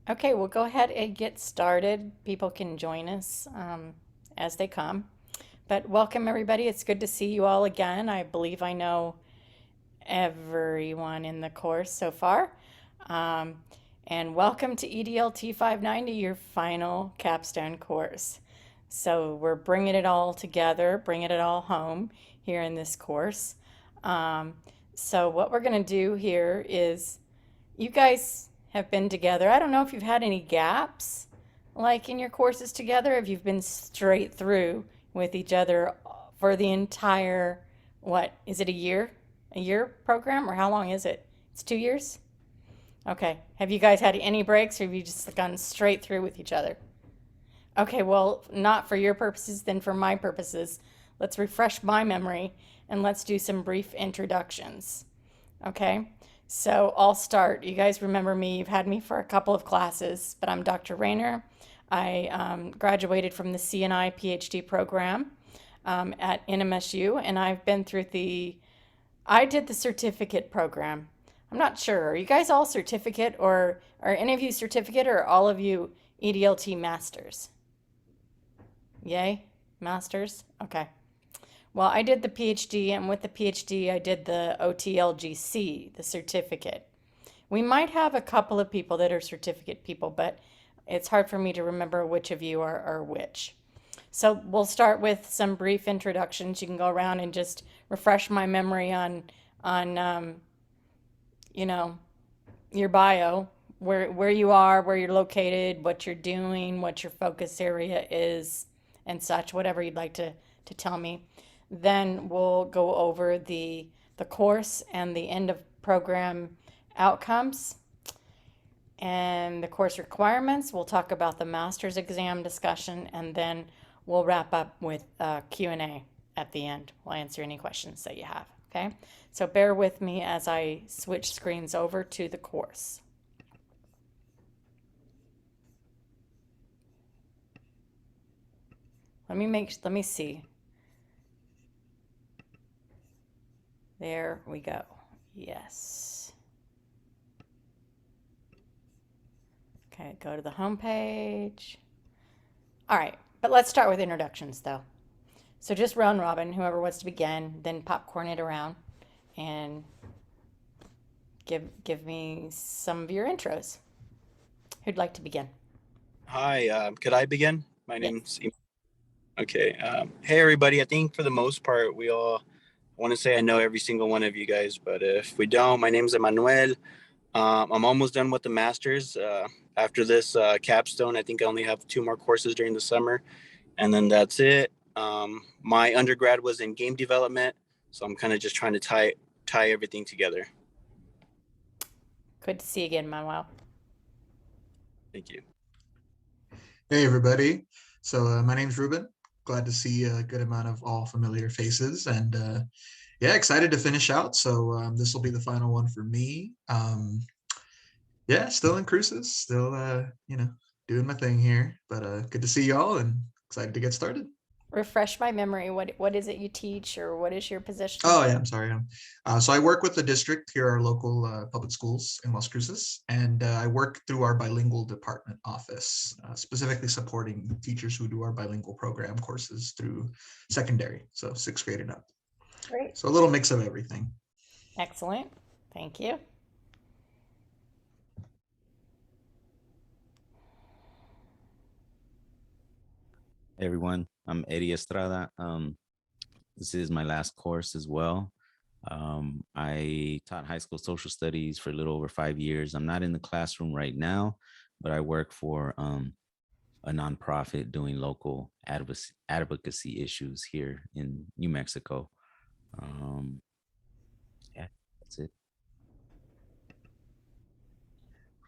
Okay, we'll go ahead and get started. People can join us as they come. But welcome, everybody. It's good to see you all again. I believe I know everyone in the course so far. Um, and welcome to EDLT 590, your final capstone course. So we're bringing it all together, bringing it all home here in this course. Um, so what we're going to do here is you guys have been together. I don't know if you've had any gaps like in your courses together, if you've been straight through with each other for the entire, what, is it a year? A year program, or how long is it? It's 2 years? Okay. Have you guys had any breaks, or have you just gone straight through with each other? Okay, well, not for your purposes, then for my purposes. Let's refresh my memory and let's do some brief introductions. Okay, so I'll start. You guys remember me, you've had me for a couple of classes, but I'm Dr. Rayner. I graduated from the CNI PhD program at NMSU, and I've been through I did the certificate program. I'm not sure. Are you guys all certificate, or are any of you certificate, or are all of you EDLT masters? Yay? Masters? Okay. Well, I did the PhD, and with the PhD, I did the OTLGC, the certificate. We might have a couple of people that are certificate people, but it's hard for me to remember which of you are which. So we'll start with some brief introductions. You can go around and just refresh my memory on you know, your bio, where you are, where you're located, what you're doing, what your focus area is, and such, whatever you'd like to tell me. Then we'll go over the course and the end of program outcomes and the course requirements. We'll talk about the master's exam discussion, and then we'll wrap up with Q&A at the end. We'll answer any questions that you have, okay? So bear with me as I switch screens over to the course. Let me see. There we go. Yes. Okay, go to the home page. All right, but let's start with introductions though. So just round robin, whoever wants to begin, then popcorn it around and give me some of your intros. Who'd like to begin? Hi, could I begin? My Yes. name's okay. Hey, everybody. I think for the most part, we all want to say I know every single one of you guys, but if we don't, my name's Emmanuel. I'm almost done with the masters. After this capstone, I think I only have two more courses during the summer, and then that's it. My undergrad was in game development, so I'm kind of just trying to tie everything together. Good to see you again, Manuel. Thank you. Hey everybody. My name's Ruben. Glad to see a good amount of all familiar faces and yeah, excited to finish out. This will be the final one for me. Yeah, still in cruises, still doing my thing here, but good to see y'all and excited to get started. Refresh my memory. What is it you teach, or what is your position? Oh yeah, I'm sorry. So I work with the district here, our local public schools in Las Cruces, and I work through our bilingual department office, specifically supporting teachers who do our bilingual program courses through secondary, so sixth grade and up. Great. So a little mix of everything. Excellent. Thank you. Hey everyone, I'm Eddie Estrada. This is my last course as well. I taught high school social studies for a little over 5 years. I'm not in the classroom right now, but I work for a nonprofit doing local advocacy issues here in New Mexico. Um, yeah, that's it.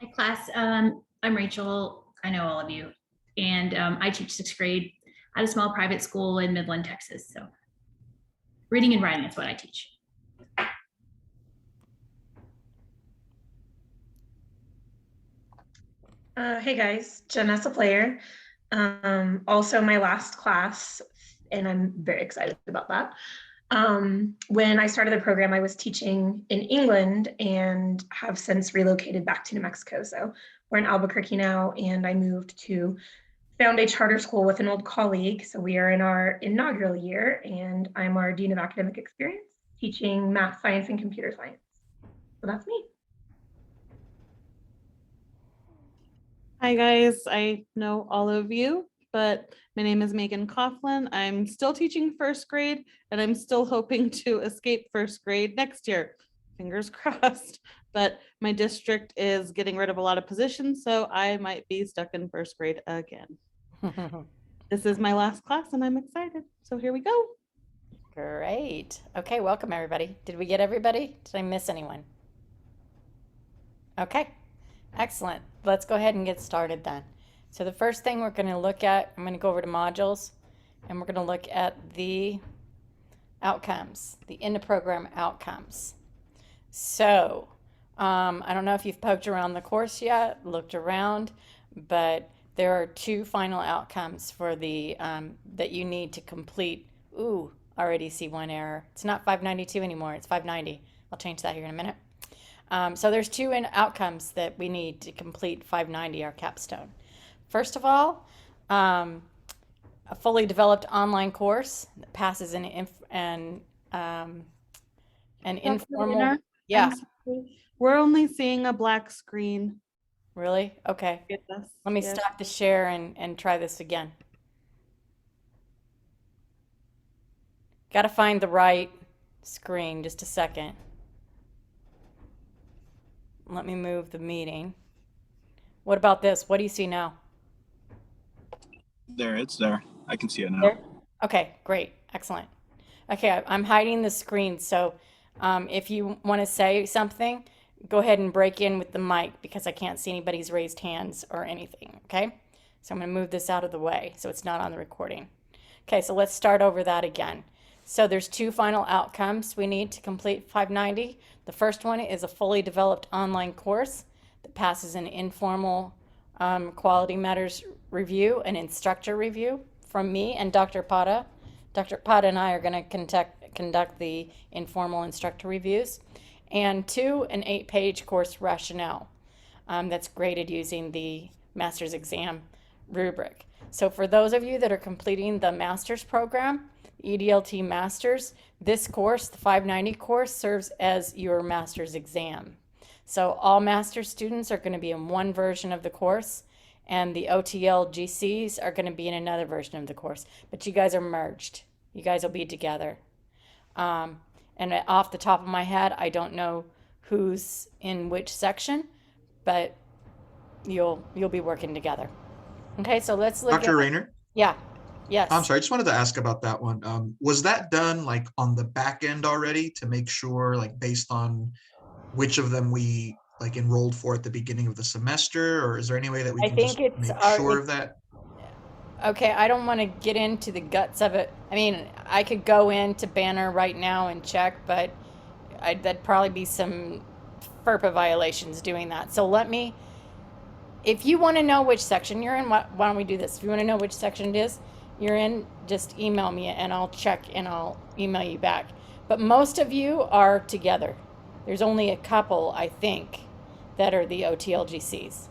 Hi, class. I'm Rachel. I know all of you. And I teach sixth grade at a small private school in Midland, Texas. So reading and writing is what I teach. Hey guys, Janessa Player. Also my last class, and I'm very excited about that. When I started the program, I was teaching in England and have since relocated back to New Mexico. So We're in Albuquerque now, and I moved to found a charter school with an old colleague. So we are in our inaugural year, and I'm our Dean of Academic Experience, teaching math, science, and computer science. So that's me. Hi guys, I know all of you, but my name is Megan Coughlin. I'm still teaching first grade and I'm still hoping to escape first grade next year. Fingers crossed, but my district is getting rid of a lot of positions, so I might be stuck in first grade again. This is my last class and I'm excited. So here we go. Great. Okay, welcome everybody. Did we get everybody? Did I miss anyone? Okay, excellent. Let's go ahead and get started then. So the first thing we're going to look at, I'm going to go over to modules, and we're going to look at the outcomes, the in the program outcomes. So I don't know if you've poked around the course yet, looked around, but there are two final outcomes for the that you need to complete. Ooh, already see one error. It's not 592 anymore. It's 590. I'll change that here in a minute. So there's two outcomes that we need to complete 590, our capstone. First of all, a fully developed online course that passes an informal. Rayner, Yeah, we're only seeing a black screen. really? Okay. Yes, Let me yes. stop the share and try this again. Got to find the right screen. Just a second. Let me move the meeting. What about this? What do you see now? There, it's there. I can see it now. There? Okay, great. Excellent. Okay, I'm hiding the screen, so if you want to say something, go ahead and break in with the mic because I can't see anybody's raised hands or anything, okay? So I'm going to move this out of the way so it's not on the recording. Okay, so let's start over that again. So there's two final outcomes we need to complete 590. The first one is a fully developed online course that passes an informal quality matters review, an instructor review from me and Dr. Pata. Dr. Pata and I are going to conduct the informal instructor reviews. And two, an 8-page course rationale that's graded using the master's exam rubric. So for those of you that are completing the master's program, EDLT Masters, this course, the 590 course, serves as your master's exam. So all master's students are going to be in one version of the course, and the OTL GCs are going to be in another version of the course. But you guys are merged. You guys will be together. And off the top of my head, I don't know who's in which section, but you'll be working together. Okay, so let's look Dr. Rayner? Yeah. Yes. I'm sorry, I just wanted to ask about that one. Was that done like on the back end already to make sure, like based on which of them we like enrolled for at the beginning of the semester, or is there any way that we I can think just it's make our- sure of that? Okay, I don't want to get into the guts of it. I mean, I could go into Banner right now and check, but that'd probably be some FERPA violations doing that. So if you want to know which section you're in, why don't we do this? If you want to know which section it is you're in, just email me and I'll check and I'll email you back. But most of you are together. There's only a couple, I think, that are the OTLGCs.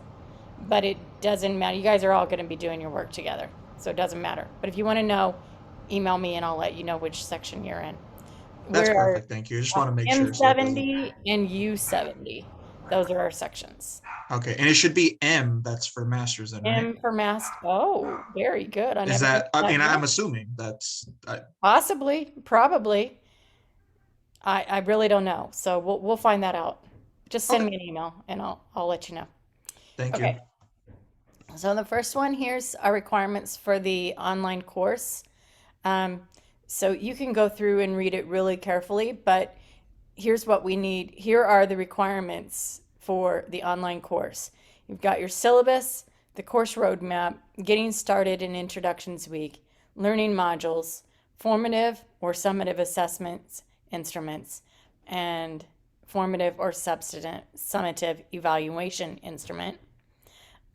But it doesn't matter. You guys are all going to be doing your work together. So it doesn't matter. But if you want to know, email me and I'll let you know which section you're in. That's We're perfect. Thank you. I just want to make sure. So it doesn't- M70 and U70. Those are our sections. Okay, and it should be M. That's for masters, then, right? M for master. Oh, very good. Is that? I mean, I'm down. assuming that's. Possibly, probably. I really don't know. So we'll find that out. Just send Okay. me an email and I'll let you know. Thank Okay. you. So the first one, here's our requirements for the online course. So you can go through and read it really carefully, but here's what we need. Here are the requirements for the online course. You've got your syllabus, the course roadmap, getting started in Introductions Week, learning modules, formative or summative assessments, instruments, and formative or summative evaluation instrument.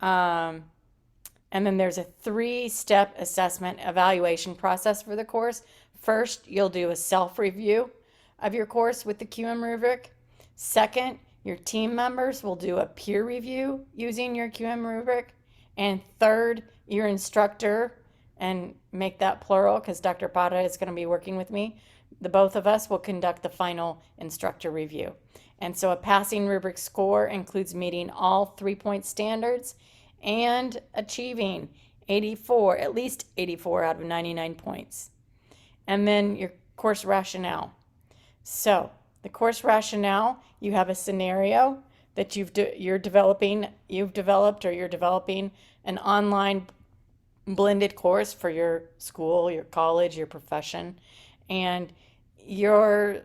And then there's a 3-step assessment evaluation process for the course. First, you'll do a self-review of your course with the QM rubric. Second, Your team members will do a peer review using your QM rubric. And third, your instructor, and make that plural because Dr. Parra is going to be working with me. The both of us will conduct the final instructor review. And so a passing rubric score includes meeting all 3-point standards and achieving 84, at least 84 out of 99 points. And then your course rationale. So the course rationale, you have a scenario that you've developed or you're developing an online blended course for your school, your college, your profession, and your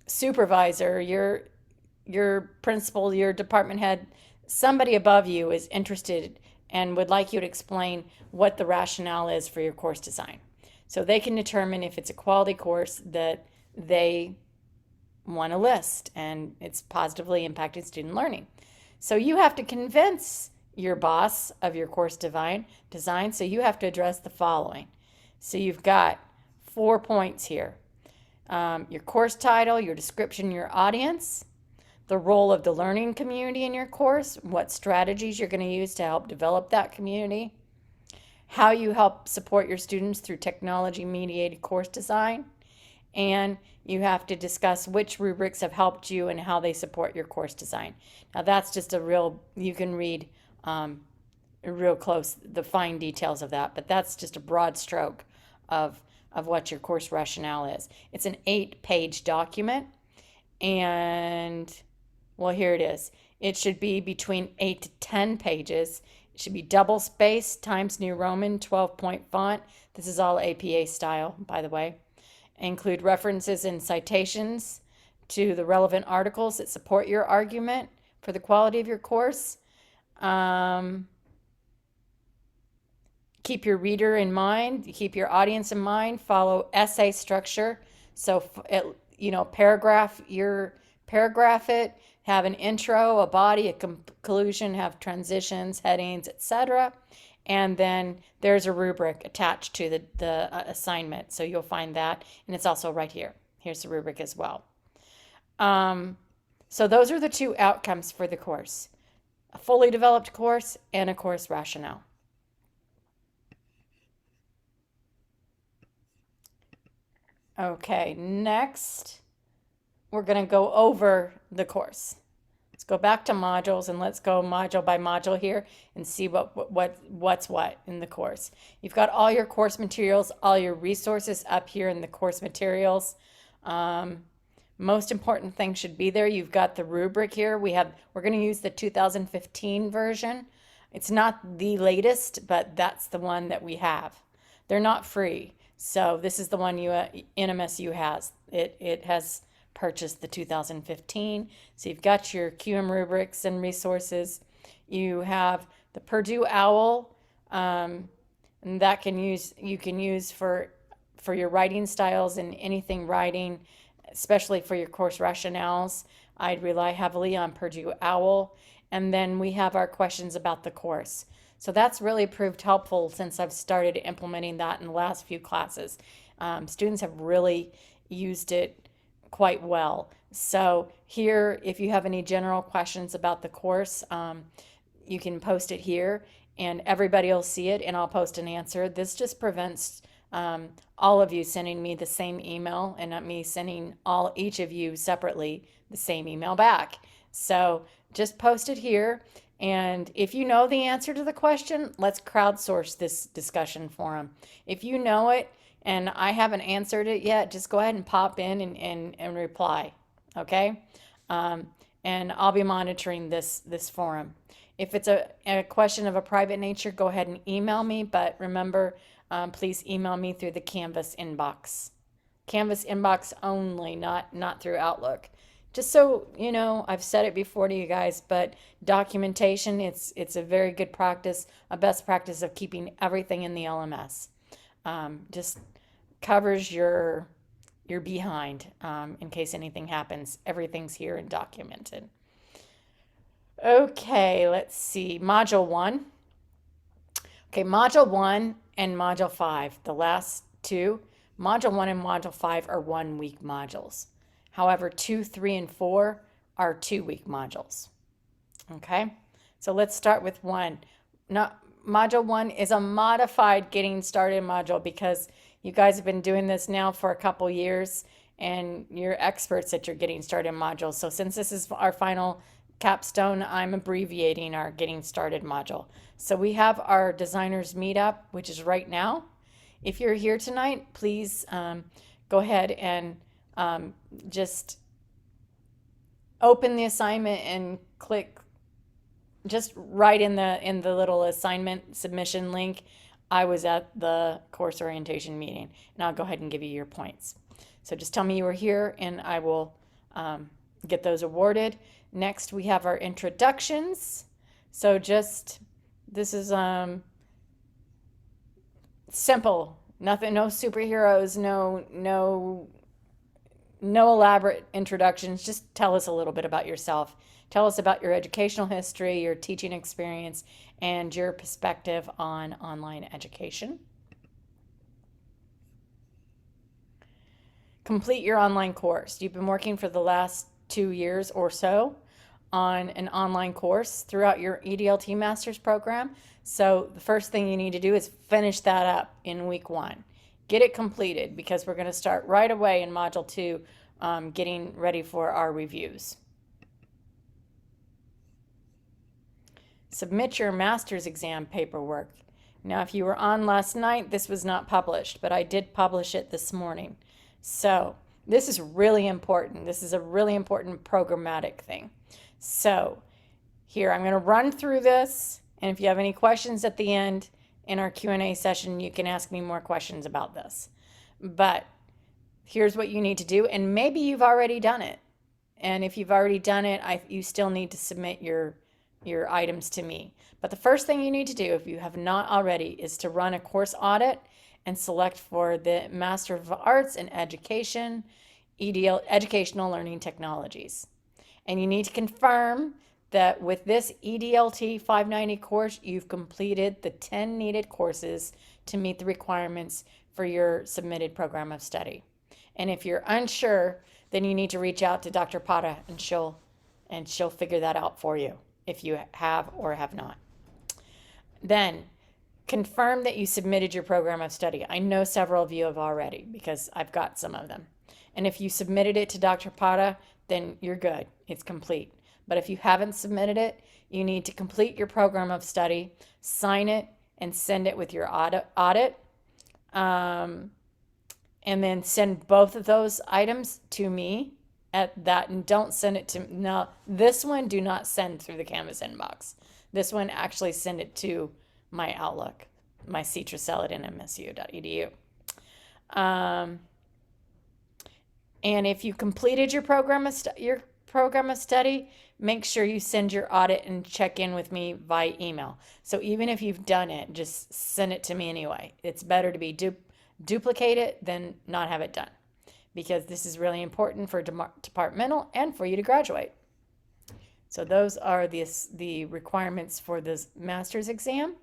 supervisor, your principal, your department head, somebody above you is interested and would like you to explain what the rationale is for your course design. So they can determine if it's a quality course that they want to list and it's positively impacting student learning. So you have to convince your boss of your course design, so you have to address the following. So you've got 4 points here. Your course title, your description, your audience, the role of the learning community in your course, what strategies you're going to use to help develop that community, how you help support your students through technology-mediated course design, and you have to discuss which rubrics have helped you and how they support your course design. Now that's just you can read real close the fine details of that, but that's just a broad stroke of what your course rationale is. It's an 8-page document, and well, here it is. It should be between 8 to 10 pages. It should be double spaced, Times New Roman, 12-point font. This is all APA style, by the way. Include references and citations to the relevant articles that support your argument for the quality of your course. Keep your reader in mind, keep your audience in mind, follow essay structure. So, paragraph it, have an intro, a body, a conclusion, have transitions, headings, etc. And then there's a rubric attached to the assignment. So you'll find that, and it's also right here. Here's the rubric as well. So those are the 2 outcomes for the course: a fully developed course and a course rationale. Okay, next we're going to go over the course. Let's go back to modules and let's go module by module here and see what's what in the course. You've got all your course materials, all your resources up here in the course materials. Most important thing should be there. You've got the rubric here. We're going to use the 2015 version. It's not the latest, but that's the one that we have. They're not free. So this is the one NMSU has. It has purchased the 2015. So you've got your QM rubrics and resources. You have the Purdue OWL, and that you can use for your writing styles and anything writing, especially for your course rationales. I'd rely heavily on Purdue OWL. And then we have our questions about the course. So that's really proved helpful since I've started implementing that in the last few classes. Students have really used it quite well. So here, if you have any general questions about the course, you can post it here and everybody will see it and I'll post an answer. This just prevents all of you sending me the same email and not me sending each of you separately the same email back. So just post it here. And if you know the answer to the question, let's crowdsource this discussion forum. If you know it and I haven't answered it yet, just go ahead and pop in and reply, okay? And I'll be monitoring this forum. If it's a question of a private nature, go ahead and email me, but remember, please email me through the Canvas inbox. Canvas inbox only, not through Outlook. Just so you know, I've said it before to you guys, but documentation, it's a very good practice, a best practice of keeping everything in the LMS. Just covers your behind in case anything happens. Everything's here and documented. Okay, let's see. Module 1. Okay, Module 1 and Module 5, the last 2. Module 1 and Module 5 are 1-week modules. However, 2, 3, and 4 our 2-week modules. Okay, so let's start with one. Module 1 is a modified getting started module because you guys have been doing this now for a couple years and you're experts at your getting started modules. So since this is our final capstone, I'm abbreviating our getting started module. So we have our designers meetup, which is right now. If you're here tonight, please go ahead and just open the assignment and click, just right in the little assignment submission link. I was at the course orientation meeting, and I'll go ahead and give you your points. So just tell me you were here, and I will get those awarded. Next, we have our introductions. So just, this is simple, nothing, no superheroes, no elaborate introductions. Just tell us a little bit about yourself. Tell us about your educational history, your teaching experience, and your perspective on online education. Complete your online course. You've been working for the last 2 years or so on an online course throughout your EDLT master's program. So the first thing you need to do is finish that up in week 1. Get it completed because we're going to start right away in module 2 getting ready for our reviews. Submit your master's exam paperwork. Now, if you were on last night, this was not published, but I did publish it this morning. So this is really important. This is a really important programmatic thing. So here, I'm going to run through this, and if you have any questions at the end in our Q&A session, you can ask me more questions about this. But here's what you need to do, and maybe you've already done it. And if you've already done it, you still need to submit your items to me. But the first thing you need to do, if you have not already, is to run a course audit and select for the Master of Arts in Education, Educational Learning Technologies. And you need to confirm that with this EDLT 590 course, you've completed the 10 needed courses to meet the requirements for your submitted program of study. And if you're unsure, then you need to reach out to Dr. Pata, and she'll figure that out for you if you have or have not. Then confirm that you submitted your program of study. I know several of you have already because I've got some of them. And if you submitted it to Dr. Pata, then you're good. It's complete. But if you haven't submitted it, you need to complete your program of study, sign it, and send it with your audit. And then send both of those items to me at that, and don't send it to, now this one, do not send through the Canvas inbox. This one, actually send it to my Outlook, my ctracellid@msu.edu. And if you completed your program of study, make sure you send your audit and check in with me via email. So even if you've done it, just send it to me anyway. It's better to be duplicate it than not have it done, because this is really important for departmental and for you to graduate. So those are the requirements for this master's exam.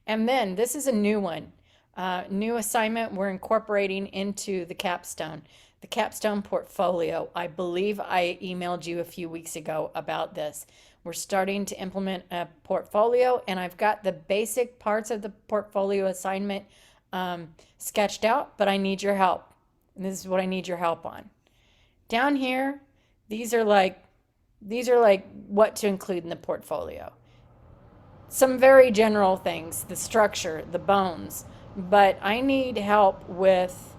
And then this is a new one, new assignment we're incorporating into the capstone portfolio. I believe I emailed you a few weeks ago about this. We're starting to implement a portfolio, and I've got the basic parts of the portfolio assignment sketched out, but I need your help. And this is what I need your help on. Down here, these are like what to include in the portfolio. Some very general things, the structure, the bones, but I need help with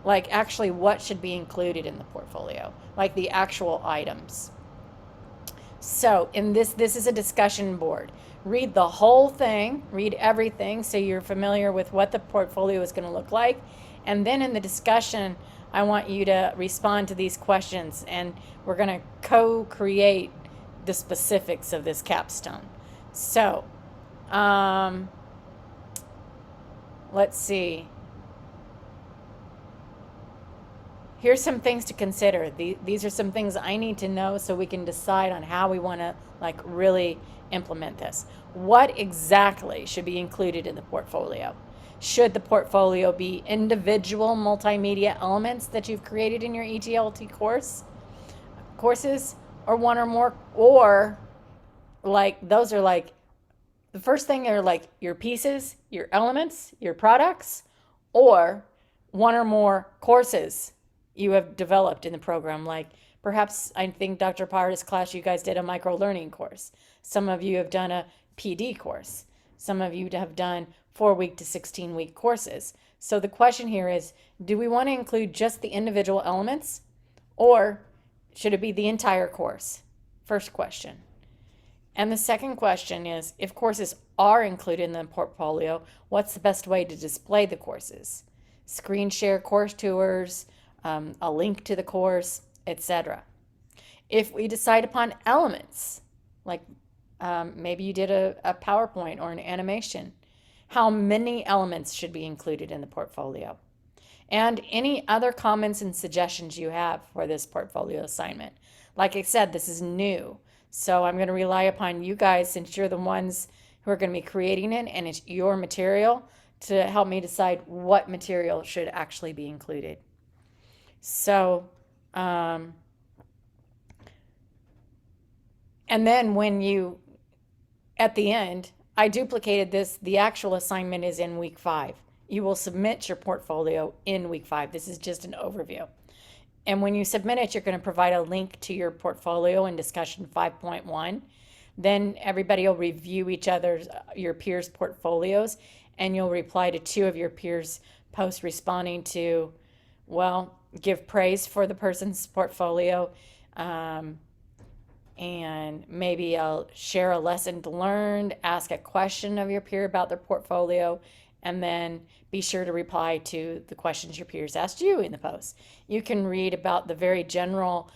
like actually what should be included in the portfolio, like the actual items. So in this is a discussion board. Read the whole thing, read everything so you're familiar with what the portfolio is going to look like. And then in the discussion, I want you to respond to these questions, and we're going to co-create the specifics of this capstone. So, let's see. Here's some things to consider. These are some things I need to know so we can decide on how we want to like really implement this. What exactly should be included in the portfolio? Should the portfolio be individual multimedia elements that you've created in your EDLT courses, or one or more, or like those are like the first thing are like your pieces, your elements, your products, or one or more courses you have developed in the program. Like perhaps I think Dr. Parr's class, you guys did a micro learning course. Some of you have done a PD course. Some of you have done 4-week to 16-week courses. So the question here is, do we want to include just the individual elements, or should it be the entire course? First question. And the second question is, if courses are included in the portfolio, what's the best way to display the courses? Screen share course tours, a link to the course, etc. If we decide upon elements, like maybe you did a PowerPoint or an animation, how many elements should be included in the portfolio? And any other comments and suggestions you have for this portfolio assignment. Like I said, this is new. So I'm going to rely upon you guys, since you're the ones who are going to be creating it and it's your material, to help me decide what material should actually be included. So, and then when you, at the end, I duplicated this, the actual assignment is in week 5. You will submit your portfolio in week 5. This is just an overview. And when you submit it, you're going to provide a link to your portfolio in discussion 5.1. Then everybody will review your peers' portfolios, and you'll reply to 2 of your peers' posts responding to, well, give praise for the person's portfolio, and maybe I'll share a lesson learned, ask a question of your peer about their portfolio, and then be sure to reply to the questions your peers asked you in the post. You can read about the very general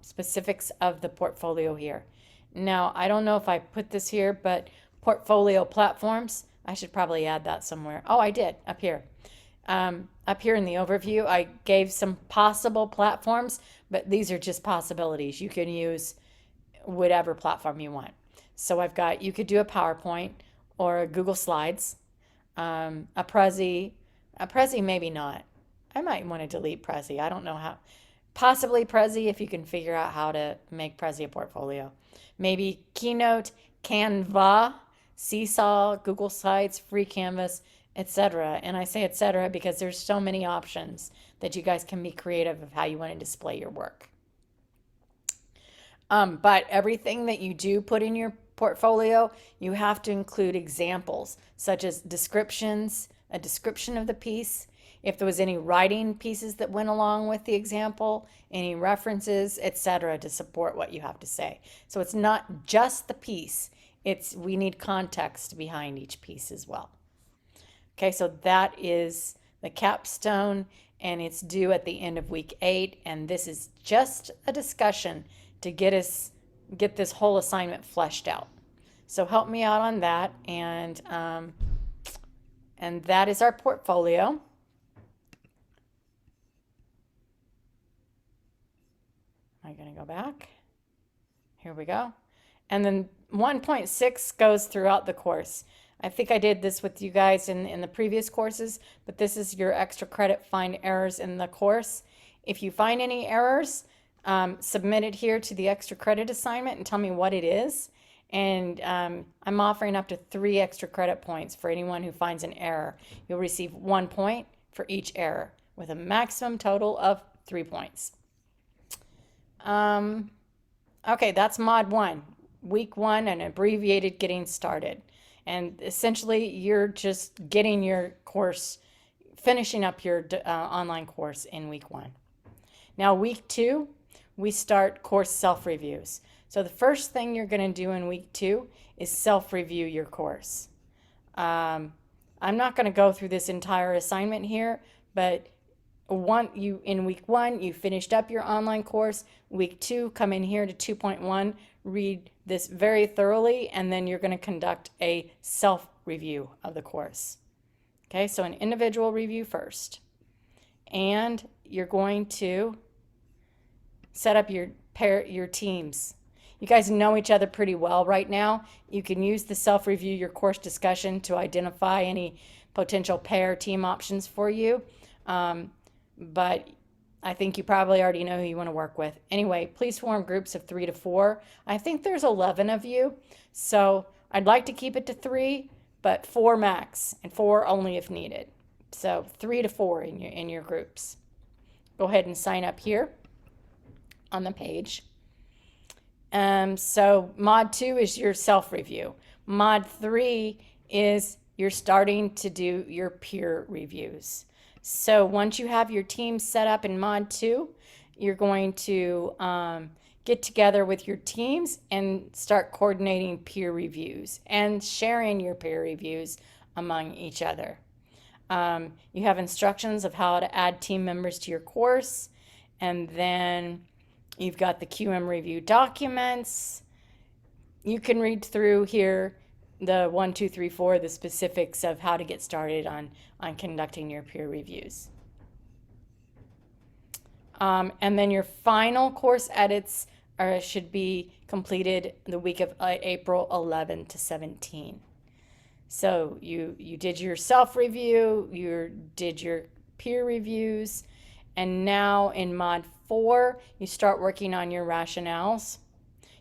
specifics of the portfolio here. Now, I don't know if I put this here, but portfolio platforms, I should probably add that somewhere. Oh, I did, up here. Up here in the overview, I gave some possible platforms, but these are just possibilities. You can use whatever platform you want. So I've got, you could do a PowerPoint or a Google Slides, a Prezi, maybe not. I might want to delete Prezi. I don't know how. Possibly Prezi if you can figure out how to make Prezi a portfolio. Maybe Keynote, Canva, Seesaw, Google Sites, Free Canvas, etc. And I say etc. because there's so many options that you guys can be creative of how you want to display your work. But everything that you do put in your portfolio, you have to include examples, such as descriptions, a description of the piece, if there was any writing pieces that went along with the example, any references, etc., to support what you have to say. So it's not just the piece, we need context behind each piece as well. Okay, so that is the capstone, and it's due at the end of week 8, and this is just a discussion to get this whole assignment fleshed out. So help me out on that, and that is our portfolio. I'm going to go back. Here we go. And then 1.6 goes throughout the course. I think I did this with you guys in the previous courses, but this is your extra credit find errors in the course. If you find any errors, submit it here to the extra credit assignment and tell me what it is. And I'm offering up to 3 extra credit points for anyone who finds an error. You'll receive 1 point for each error with a maximum total of 3 points. Okay, that's mod 1, week 1, and abbreviated getting started. And essentially, you're just getting your course, finishing up your online course in week 1. Now, week 2, we start course self-reviews. So the first thing you're going to do in week 2 is self-review your course. I'm not going to go through this entire assignment here, but in week 1, you finished up your online course. Week 2, come in here to 2.1, read this very thoroughly, and then you're going to conduct a self-review of the course. Okay, so an individual review first. And you're going to set up your teams. You guys know each other pretty well right now. You can use the self-review your course discussion to identify any potential pair team options for you. But I think you probably already know who you want to work with. Anyway, please form groups of 3 to 4. I think there's 11 of you, so I'd like to keep it to 3, but 4 max, and 4 only if needed. So 3 to 4 in your groups. Go ahead and sign up here on the page. So mod 2 is your self-review. Mod 3 is you're starting to do your peer reviews. So once you have your team set up in mod 2, you're going to get together with your teams and start coordinating peer reviews and sharing your peer reviews among each other. You have instructions of how to add team members to your course, and then you've got the QM review documents. You can read through here the 1, 2, 3, 4, the specifics of how to get started on conducting your peer reviews. And then your final course edits should be completed the week of April 11 to 17. So you did your self-review, you did your peer reviews, and now in mod 4, you start working on your rationales.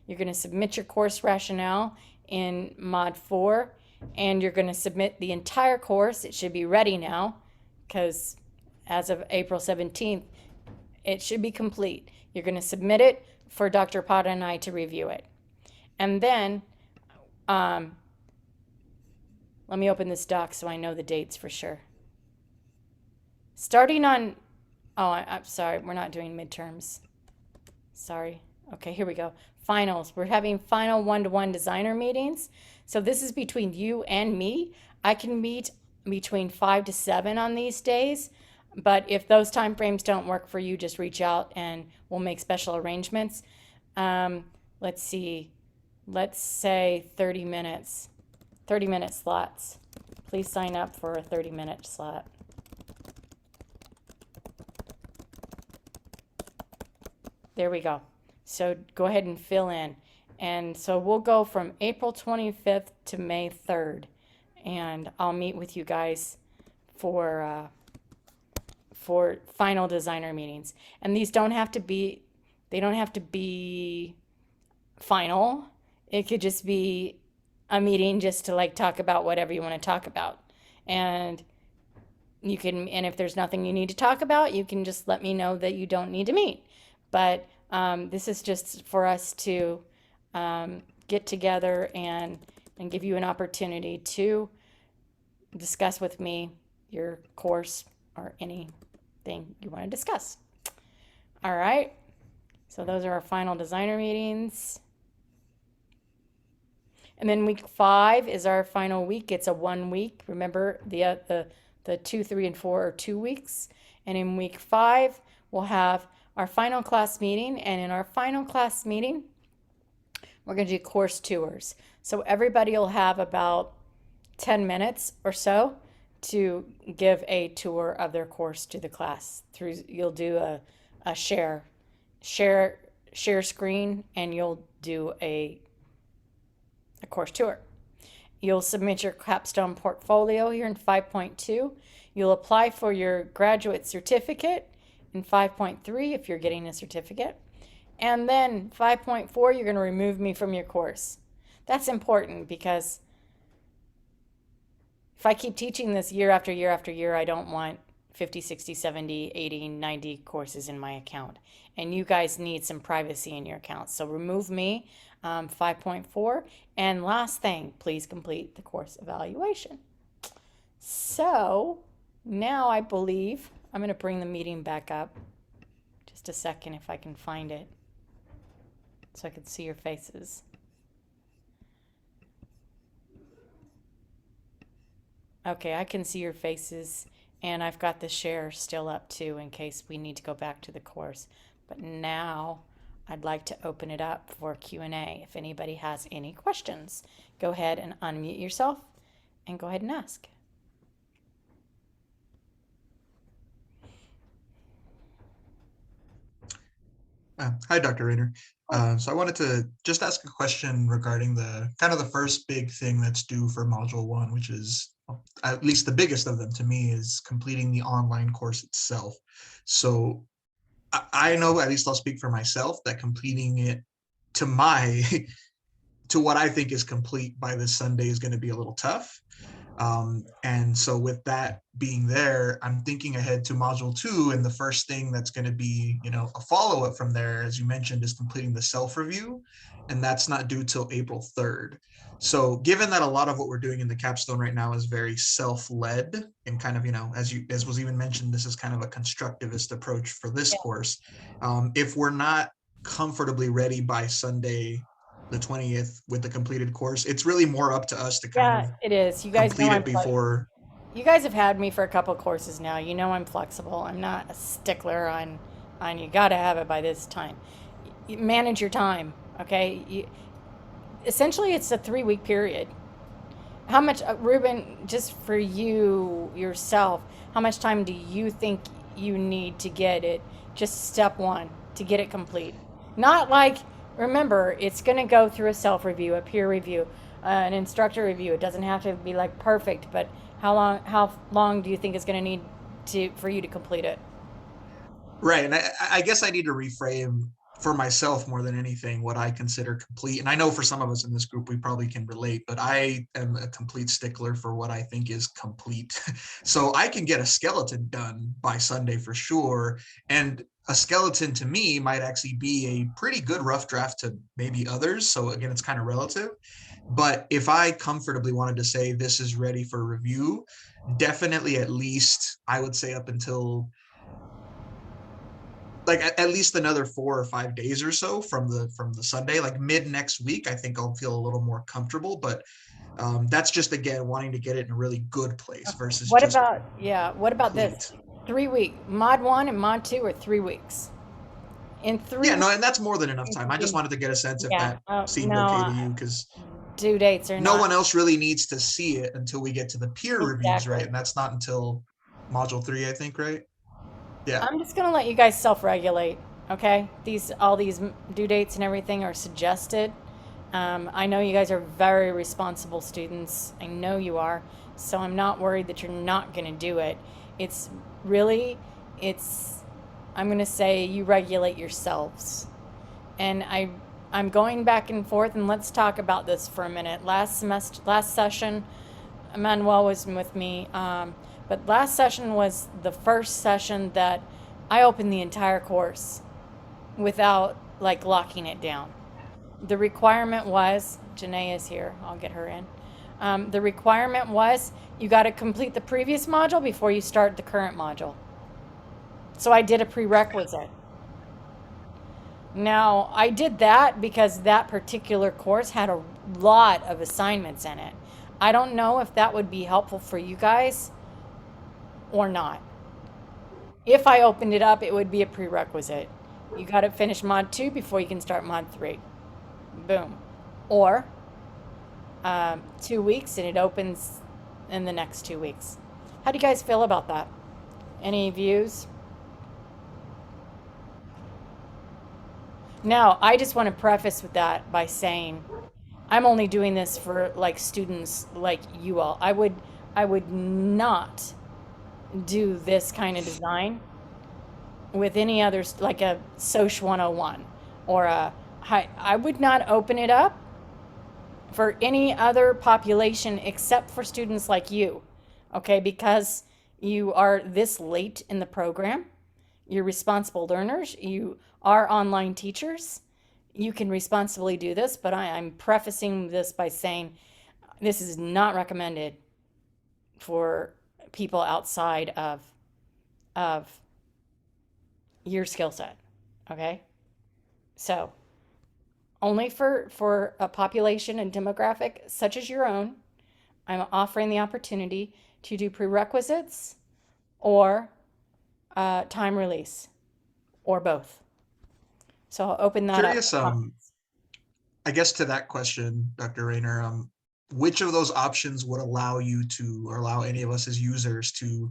You're going to submit your course rationale in mod 4, and you're going to submit the entire course. It should be ready now because as of April 17th, it should be complete. You're going to submit it for Dr. Pata and I to review it. And then, let me open this doc so I know the dates for sure. Starting on, I'm sorry, we're not doing midterms. Sorry. Okay, here we go. Finals. We're having final one-to-one designer meetings. So this is between you and me. I can meet between 5 to 7 on these days. But if those time frames don't work for you, just reach out and we'll make special arrangements. Let's see. Let's say 30 minutes. 30-minute slots. Please sign up for a 30-minute slot. There we go. So go ahead and fill in. And so we'll go from April 25th to May 3rd. And I'll meet with you guys for final designer meetings. And these don't have to be, they don't have to be final. It could just be a meeting just to like talk about whatever you want to talk about. And you can, and if there's nothing you need to talk about, you can just let me know that you don't need to meet. But this is just for us to get together and give you an opportunity to discuss with me your course or anything you want to discuss. All right. So those are our final designer meetings. And then week 5 is our final week. It's a 1 week. Remember, the 2, 3, and 4 are 2 weeks. And in week 5, we'll have our final class meeting. And in our final class meeting, we're going to do course tours. So everybody will have about 10 minutes or so to give a tour of their course to the class. You'll do a share screen, and you'll do a course tour. You'll submit your Capstone portfolio here in 5.2. You'll apply for your graduate certificate in 5.3 if you're getting a certificate. And then 5.4, you're going to remove me from your course. That's important because if I keep teaching this year after year after year, I don't want 50, 60, 70, 80, 90 courses in my account. And you guys need some privacy in your account. So remove me, 5.4. And last thing, please complete the course evaluation. So now I believe I'm going to bring the meeting back up. Just a second if I can find it so I can see your faces. Okay, I can see your faces, and I've got the share still up too in case we need to go back to the course. But now I'd like to open it up for Q&A. If anybody has any questions, go ahead and unmute yourself and go ahead and ask. Hi, Dr. Rayner. So I wanted to just ask a question regarding the kind of the first big thing that's due for Module 1, which is at least the biggest of them to me is completing the online course itself. So I know, at least I'll speak for myself, that completing it to my to what I think is complete by this Sunday is going to be a little tough. And so with that being there, I'm thinking ahead to module 2, and the first thing that's going to be, a follow-up from there, as you mentioned, is completing the self-review, and that's not due till April 3rd. So given that a lot of what we're doing in the capstone right now is very self-led and kind of, as was even mentioned, this is kind of a constructivist approach for this course. If we're not comfortably ready by Sunday the 20th with the completed course, it's really more up to us to kind Yeah, of it is. You guys know complete it before. you guys have had me for a couple courses now. You know I'm flexible. I'm not a stickler on you got to have it by this time. Manage your time, okay? Essentially, it's a 3-week period. How much, Ruben, just for you yourself, how much time do you think you need to get it? Just step one to get it complete. Not like, remember, it's going to go through a self review, a peer review, an instructor review. It doesn't have to be like perfect, but how long do you think it's going to need for you to complete it? Right. And I guess I need to reframe for myself more than anything what I consider complete. And I know for some of us in this group, we probably can relate, but I am a complete stickler for what I think is complete. So I can get a skeleton done by Sunday for sure. And a skeleton to me might actually be a pretty good rough draft to maybe others. So again, it's kind of relative. But if I comfortably wanted to say this is ready for review, definitely at least I would say up until like at least another 4 or 5 days or so from the Sunday, like mid next week, I think I'll feel a little more comfortable. But that's just again wanting to get it in a really good place versus What just about, yeah, what about complete. this? 3 week, mod 1 and mod 2 are 3 weeks. In three Yeah, no, weeks, and that's more than enough you time. I just can- wanted to get a sense if yeah, that oh, seemed no, okay to you, because due dates are no not one else really needs to see it until we get to the peer reviews, right? exactly. And that's not until module 3, I think, right? Yeah. I'm just gonna let you guys self-regulate, okay? All these due dates and everything are suggested. I know you guys are very responsible students. I know you are. So I'm not worried that you're not gonna do it. It's really, it's, I'm gonna say you regulate yourselves. And I'm going back and forth, and let's talk about this for a minute. Last session, Manuel was with me, but last session was the first session that I opened the entire course without like locking it down. The requirement was, Janae is here, I'll get her in. The requirement was you got to complete the previous module before you start the current module. So I did a prerequisite. Now, I did that because that particular course had a lot of assignments in it. I don't know if that would be helpful for you guys or not. If I opened it up, it would be a prerequisite. You got to finish mod 2 before you can start mod 3. Boom. Or 2 weeks and it opens in the next 2 weeks. How do you guys feel about that? Any views? Now, I just want to preface with that by saying I'm only doing this for like students like you all. I would not do this kind of design with any others, like a Soc 101 or I would not open it up for any other population except for students like you, okay? Because you are this late in the program, you're responsible learners, you are online teachers, you can responsibly do this, but I'm prefacing this by saying this is not recommended for people outside of your skill set, okay? So only for a population and demographic such as your own, I'm offering the opportunity to do prerequisites or time release or both. So I'll open that up. Curious, I guess to that question, Dr. Rayner, which of those options would allow you to, or allow any of us as users to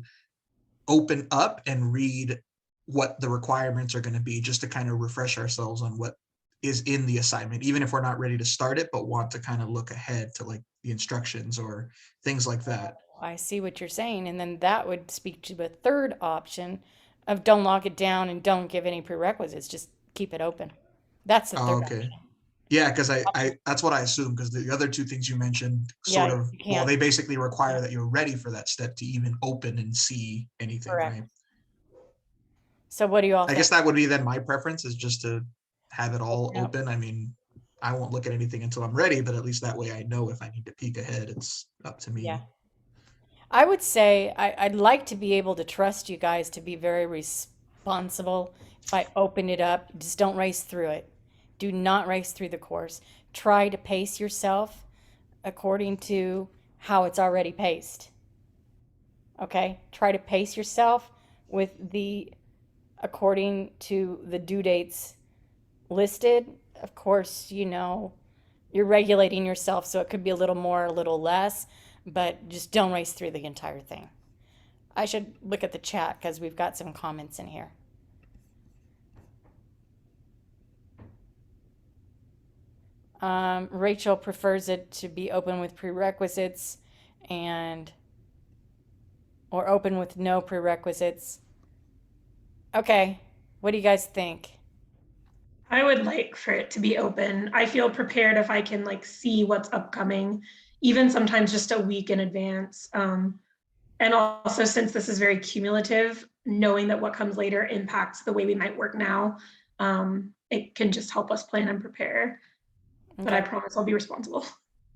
open up and read what the requirements are going to be, just to kind of refresh ourselves on what is in the assignment, even if we're not ready to start it, but want to kind of look ahead to like the instructions or things like that. I see what you're saying. And then that would speak to the third option of don't lock it down and don't give any prerequisites, just keep it open. That's the Oh, third okay. option. Yeah, because I that's what I assume, because the other two things you mentioned Yeah, sort of, you well, can't. they basically require Yeah. that you're ready for that step to even open and see anything, Correct. right? So what do you all I think? guess that would be then my preference, is just to have it all Open up. open. I mean, I won't look at anything until I'm ready, but at least that way I know if I need to peek ahead, it's up to me. Yeah. I would say I'd like to be able to trust you guys to be very responsible. If I open it up, just don't race through it. Do not race through the course. Try to pace yourself according to how it's already paced. Okay? Try to pace yourself with the according to the due dates listed. Of course, you know, you're regulating yourself, so it could be a little more, a little less, but just don't race through the entire thing. I should look at the chat because we've got some comments in here. Rachel prefers it to be open with prerequisites and or open with no prerequisites. Okay, what do you guys think? I would like for it to be open. I feel prepared if I can like see what's upcoming, even sometimes just a week in advance. And also, since this is very cumulative, knowing that what comes later impacts the way we might work now, it can just help us plan and prepare. But I Okay. promise I'll be responsible.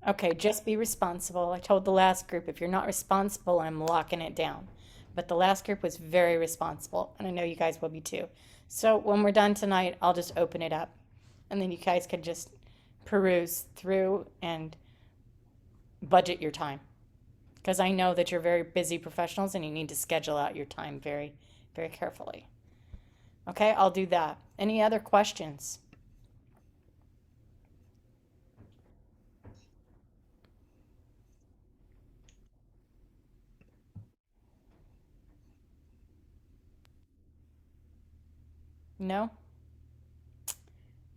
Okay, just be responsible. I told the last group if you're not responsible, I'm locking it down. But the last group was very responsible, and I know you guys will be too. So when we're done tonight, I'll just open it up, and then you guys can just peruse through and budget your time. Because I know that you're very busy professionals and you need to schedule out your time very, very carefully. Okay, I'll do that. Any other questions? No?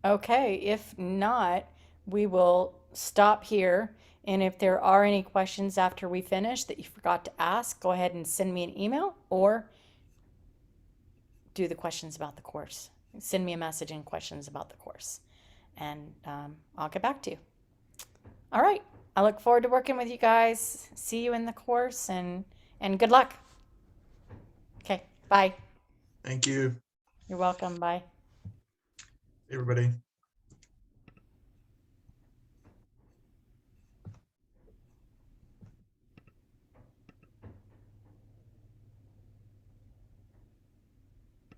Okay, if not, we will stop here. And if there are any questions after we finish that you forgot to ask, go ahead and send me an email or do the questions about the course. Send me a message and questions about the course, and I'll get back to you. All right. I look forward to working with you guys. See you in the course, and good luck. Okay. Bye. Thank you, You're welcome. Bye. everybody.